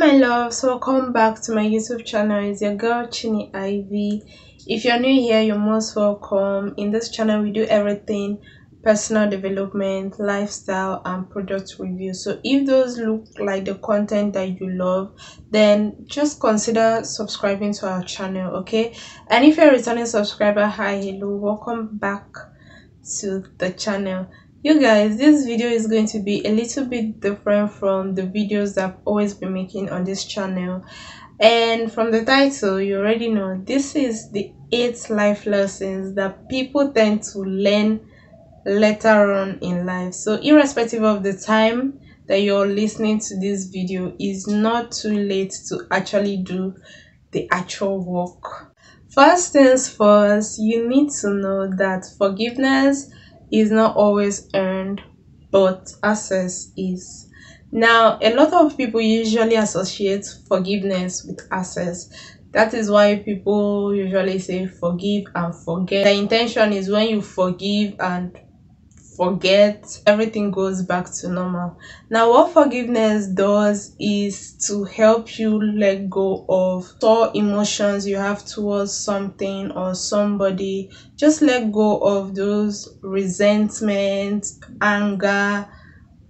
my loves, welcome back to my YouTube channel. It's your girl Chini Ivy. If you're new here, you're most welcome. In this channel we do everything personal development, lifestyle and product review. So if those look like the content that you love, then just consider subscribing to our channel, okay? And if you're a returning subscriber, hi, hello, welcome back to the channel. You guys, this video is going to be a little bit different from the videos that I've always been making on this channel, and from the title you already know this is the 8 life lessons that people tend to learn later on in life. So irrespective of the time that you're listening to this video, is not too late to actually do the actual work. First things first, you need to know that forgiveness is not always earned, but access is. Now, a lot of people usually associate forgiveness with access. That is why people usually say forgive and forget. The intention is when you forgive and forget, everything goes back to normal. Now, what forgiveness does is to help you let go of store emotions you have towards something or somebody. Just let go of those resentment, anger,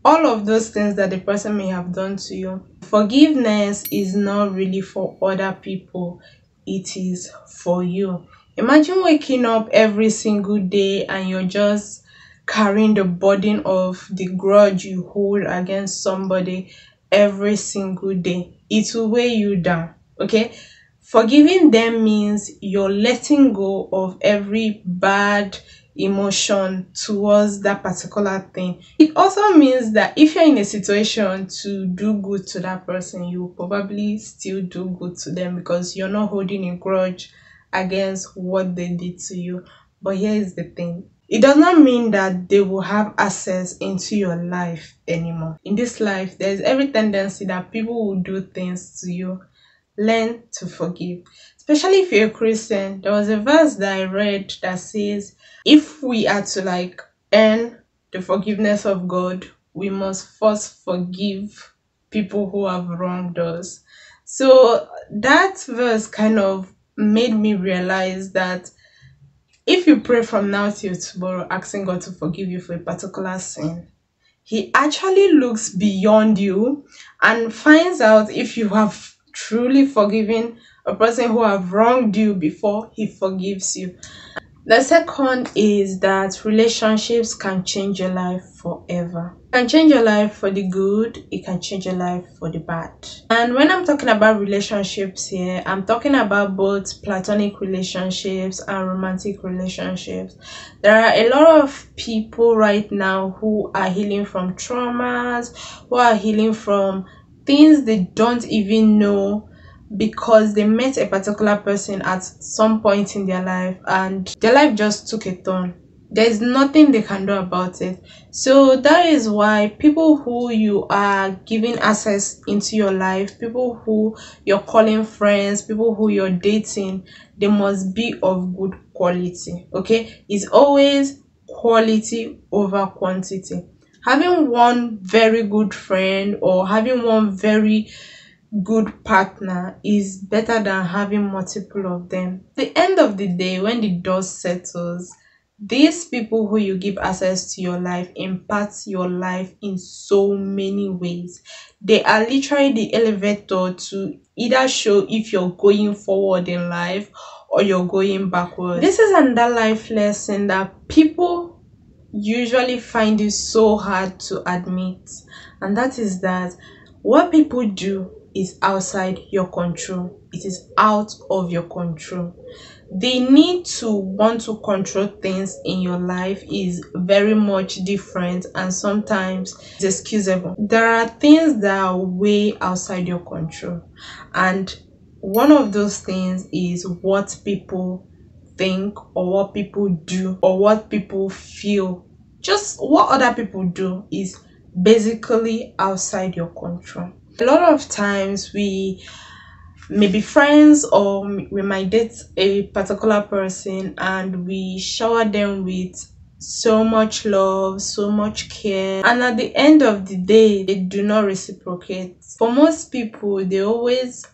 all of those things that the person may have done to you. Forgiveness is not really for other people, it is for you. Imagine waking up every single day and you're just carrying the burden of the grudge you hold against somebody every single day. It will weigh you down, okay? Forgiving them means you're letting go of every bad emotion towards that particular thing. It also means that if you're in a situation to do good to that person, you will probably still do good to them because you're not holding a grudge against what they did to you. But here is the thing. It does not mean that they will have access into your life anymore. In this life, there's every tendency that people will do things to you. Learn to forgive. Especially if you're a Christian. There was a verse that I read that says, if we are to earn the forgiveness of God, we must first forgive people who have wronged us. So that verse kind of made me realize that if you pray from now till tomorrow asking God to forgive you for a particular sin, He actually looks beyond you and finds out if you have truly forgiven a person who have wronged you before He forgives you. The second is that relationships can change your life forever. It can change your life for the good, it can change your life for the bad. And when I'm talking about relationships here, I'm talking about both platonic relationships and romantic relationships. There are a lot of people right now who are healing from traumas, who are healing from things they don't even know, because they met a particular person at some point in their life and their life just took a turn. There's nothing they can do about it. So that is why people who you are giving access into your life, people who you're calling friends, people who you're dating, they must be of good quality, okay? It's always quality over quantity. Having one very good friend or having one very good partner is better than having multiple of them. At the end of the day, when the dust settles, these people who you give access to your life impact your life in so many ways. They are literally the elevator to either show if you're going forward in life or you're going backward. This is another life lesson that people usually find it so hard to admit, and that is that what people do is outside your control. It is out of your control. The need to want to control things in your life is very much different and sometimes it's excusable. There are things that are way outside your control, and one of those things is what people think or what people do or what people feel. Just what other people do is basically outside your control. A lot of times we may be friends or we might date a particular person and we shower them with so much love, so much care, and at the end of the day, they do not reciprocate. For most people, they always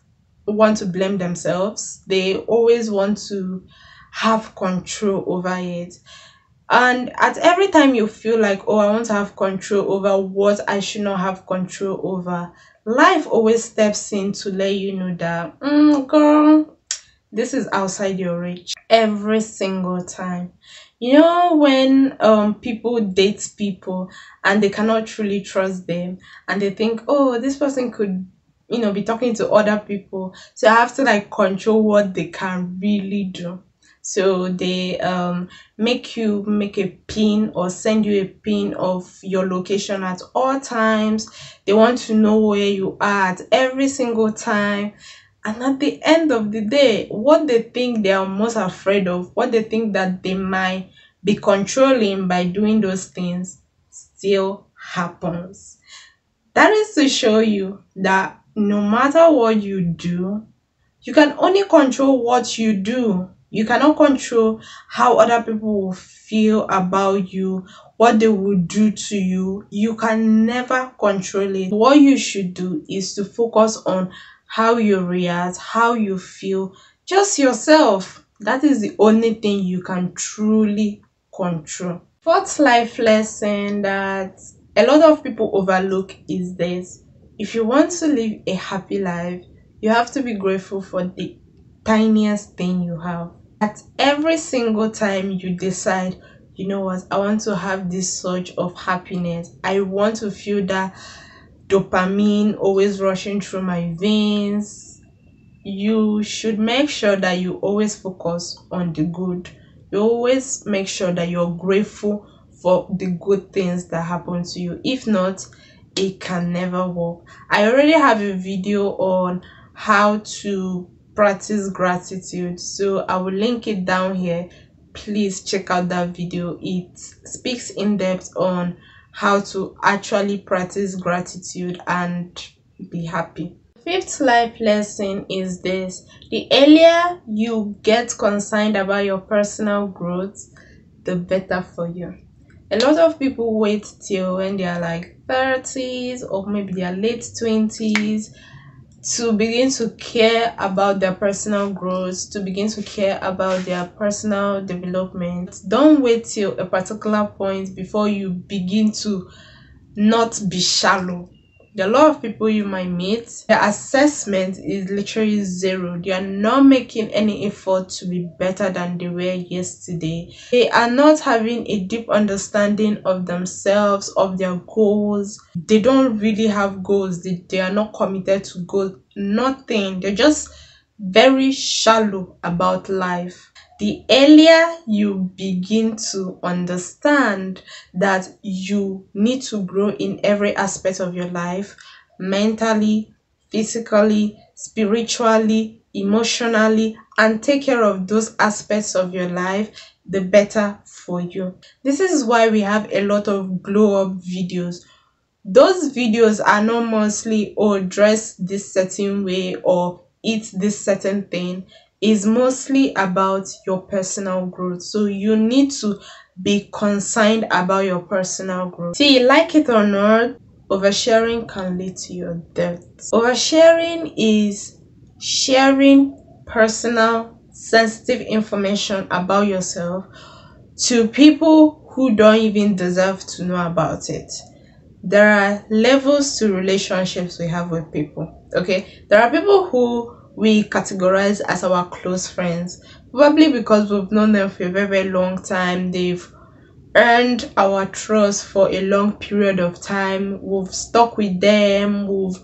want to blame themselves, they always want to have control over it. And at every time you feel like, oh, I want to have control over what I should not have control over, life always steps in to let you know that, girl, this is outside your reach every single time. You know, when people date people and they cannot truly trust them, and they think, oh, this person could, be talking to other people, so I have to like control what they can really do. So they make you make a pin or send you a pin of your location at all times. They want to know where you are at every single time. And at the end of the day, what they think they are most afraid of, what they think that they might be controlling by doing those things, still happens. That is to show you that no matter what you do, you can only control what you do. You cannot control how other people will feel about you, what they will do to you. You can never control it. What you should do is to focus on how you react, how you feel, just yourself. That is the only thing you can truly control. Fourth life lesson that a lot of people overlook is this: if you want to live a happy life, you have to be grateful for the tiniest thing you have. At every single time you decide, you know what, I want to have this surge of happiness, I want to feel that dopamine always rushing through my veins, you should make sure that you always focus on the good. You always make sure that you're grateful for the good things that happen to you. If not, it can never work. I already have a video on how to practice gratitude, so I will link it down here. Please check out that video. It speaks in depth on how to actually practice gratitude and be happy. Fifth life lesson is this: the earlier you get concerned about your personal growth, the better for you. A lot of people wait till when they are like 30s or maybe their late 20s to begin to care about their personal growth, to begin to care about their personal development. Don't wait till a particular point before you begin to not be shallow. There are a lot of people you might meet, their assessment is literally zero. They are not making any effort to be better than they were yesterday. They are not having a deep understanding of themselves, of their goals. They don't really have goals. They are not committed to goals. Nothing. They're just very shallow about life. The earlier you begin to understand that you need to grow in every aspect of your life, mentally, physically, spiritually, emotionally, and take care of those aspects of your life, the better for you. This is why we have a lot of glow up videos. Those videos are not mostly, oh, dress this certain way or eat this certain thing. Is mostly about your personal growth. So you need to be concerned about your personal growth. See, like it or not, oversharing can lead to your death. Oversharing is sharing personal, sensitive information about yourself to people who don't even deserve to know about it. There are levels to relationships we have with people. Okay, there are people who we categorize as our close friends, probably because we've known them for a very, very long time. They've earned our trust for a long period of time. We've stuck with them. We've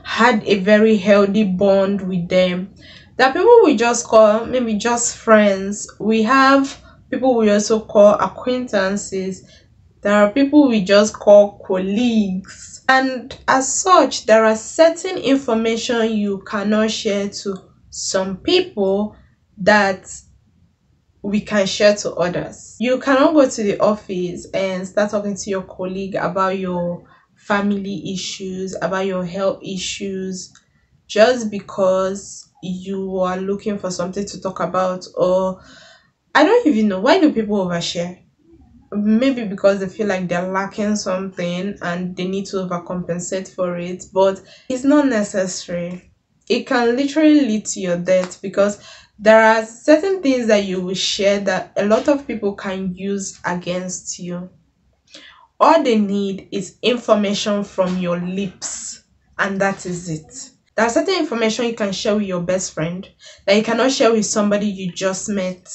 had a very healthy bond with them. There are people we just call maybe just friends. We have people we also call acquaintances. There are people we just call colleagues. And as such, there are certain information you cannot share to some people that we can share to others. You cannot go to the office and start talking to your colleague about your family issues, about your health issues, just because you are looking for something to talk about. Or I don't even know, why do people overshare? maybe because they feel like they're lacking something and they need to overcompensate for it, but it's not necessary. It can literally lead to your death, because there are certain things that you will share that a lot of people can use against you. All they need is information from your lips, and that is it. There are certain information you can share with your best friend that you cannot share with somebody you just met.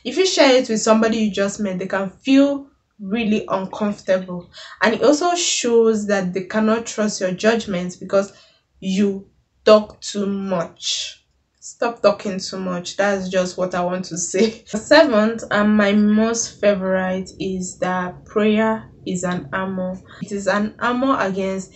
If you share it with somebody you just met, they can feel really uncomfortable. And it also shows that they cannot trust your judgments because you talk too much. Stop talking too much. That's just what I want to say. The seventh and my most favorite is that prayer is an armor. It is an armor against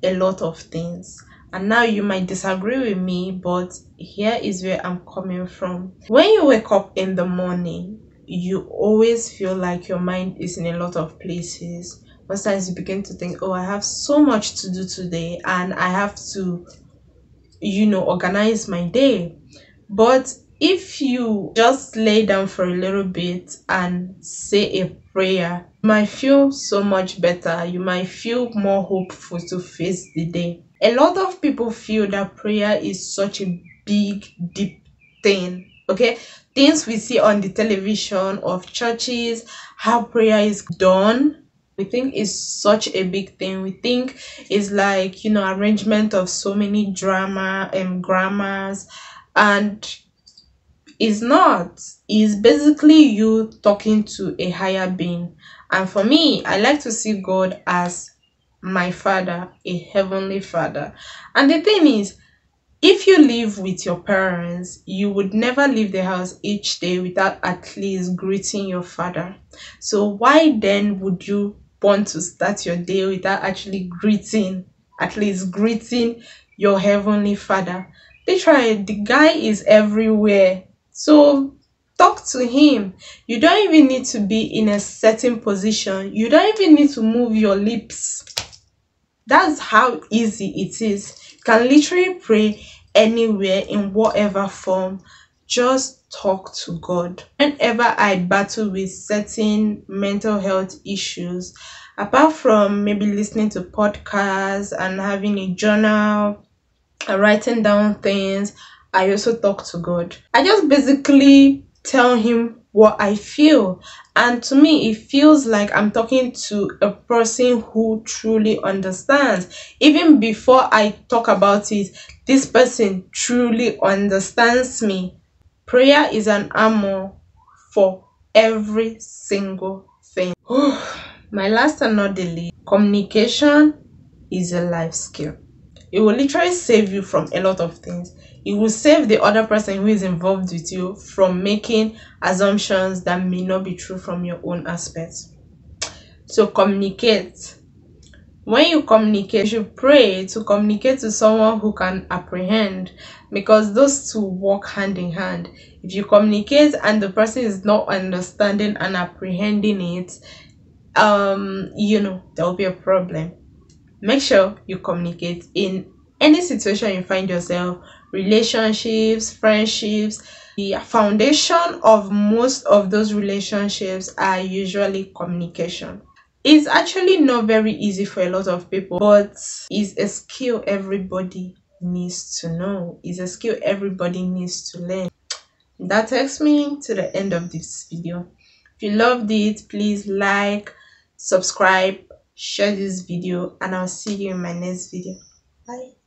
a lot of things. And now you might disagree with me, but here is where I'm coming from. When you wake up in the morning, you always feel like your mind is in a lot of places. Most times you begin to think, oh, I have so much to do today and I have to, organize my day. But if you just lay down for a little bit and say a prayer, you might feel so much better. You might feel more hopeful to face the day. A lot of people feel that prayer is such a big, deep thing. Okay, things we see on the television of churches, how prayer is done, we think is such a big thing. We think it's like, arrangement of so many drama and grammars, and it's not. It's basically you talking to a higher being. And for me, I like to see God as my father, a heavenly father. And the thing is, if you live with your parents, you would never leave the house each day without at least greeting your father. So why then would you want to start your day without actually at least greeting your heavenly father? Literally, the guy is everywhere. So talk to him. You don't even need to be in a certain position. You don't even need to move your lips. That's how easy it is. You can literally pray anywhere in whatever form. Just talk to God. Whenever I battle with certain mental health issues, apart from maybe listening to podcasts and having a journal and writing down things, I also talk to God. I just basically tell him what I feel, and to me it feels like I'm talking to a person who truly understands. Even before I talk about it, this person truly understands me. Prayer is an armor for every single thing. My last and not the least, communication is a life skill. It will literally save you from a lot of things. It will save the other person who is involved with you from making assumptions that may not be true from your own aspects. So communicate. When you communicate, you should pray to communicate to someone who can apprehend, because those two work hand in hand. If you communicate and the person is not understanding and apprehending it, there will be a problem. Make sure you communicate in any situation you find yourself, relationships, friendships. The foundation of most of those relationships are usually communication. It's actually not very easy for a lot of people, but it's a skill everybody needs to know. It's a skill everybody needs to learn. That takes me to the end of this video. If you loved it, please like, subscribe, share this video, and I'll see you in my next video. Bye.